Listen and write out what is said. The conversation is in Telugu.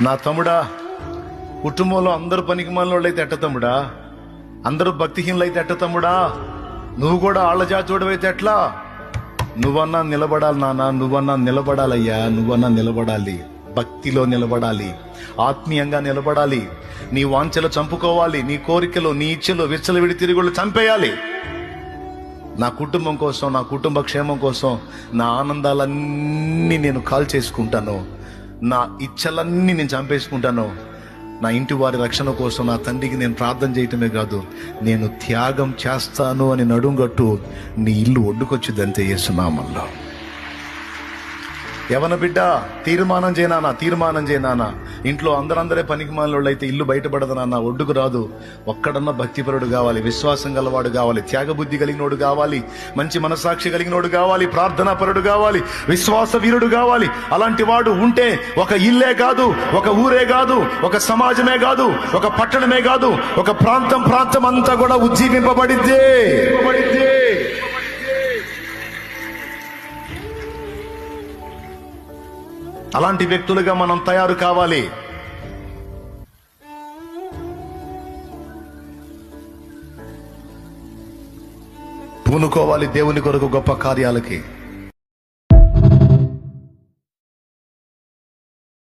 నా తమ్ముడా, కుటుంబంలో అందరూ పనికి మాలినోళ్ళు అయితే ఎట్ట తమ్ముడా? అందరూ భక్తిహీనులైతే ఎట్ట తమ్ముడా? నువ్వు కూడా ఆళ్ల జాతోడివైతే ఎట్లా? నువ్వన్నా నిలబడాలి నాన్న, నువ్వన్నా నిలబడాలయ్యా, నువ్వన్నా నిలబడాలి. భక్తిలో నిలబడాలి, ఆత్మీయంగా నిలబడాలి. నీ వాంఛలు చంపుకోవాలి, నీ కోరికలు, నీ ఇచ్చలు, విచ్చలవిడి తిరుగుళ్ళు చంపేయాలి. నా కుటుంబం కోసం, నా కుటుంబ క్షేమం కోసం నా ఆనందాలన్నీ నేను కాల్ చేసుకుంటాను, నా ఇచ్చలన్నీ నేను చంపేసుకుంటాను. నా ఇంటి వారి రక్షణ కోసం నా తండ్రికి నేను ప్రార్థన చేయటమే కాదు, నేను త్యాగం చేస్తాను అని నడుంగట్టు నీ ఇల్లు ఒడ్డుకొచ్చిద్దంతే యేసునామములో. యవన బిడ్డ, తీర్మానం చేయనానా, తీర్మానం చేయనానా. ఇంట్లో అందరే పనికి మాలినోళ్ళు అయితే ఇల్లు బయటపడదు నాన్న, ఒడ్డుకు రాదు. ఒక్కడన్నా భక్తిపరుడు కావాలి, విశ్వాసం గలవాడు కావాలి, త్యాగబుద్ధి కలిగినోడు కావాలి, మంచి మనసాక్షి కలిగినోడు కావాలి, ప్రార్థనా పరుడు కావాలి, విశ్వాస వీరుడు కావాలి. అలాంటి వాడు ఉంటే ఒక ఇల్లే కాదు, ఒక ఊరే కాదు, ఒక సమాజమే కాదు, ఒక పట్టణమే కాదు, ఒక ప్రాంతం అంతా కూడా ఉజ్జీవింపబడిద్దే. అలాంటి వ్యక్తులుగా మనం తయారు కావాలి. పూనుకోవాలి దేవుని కొరకు గొప్ప కార్యాలకి.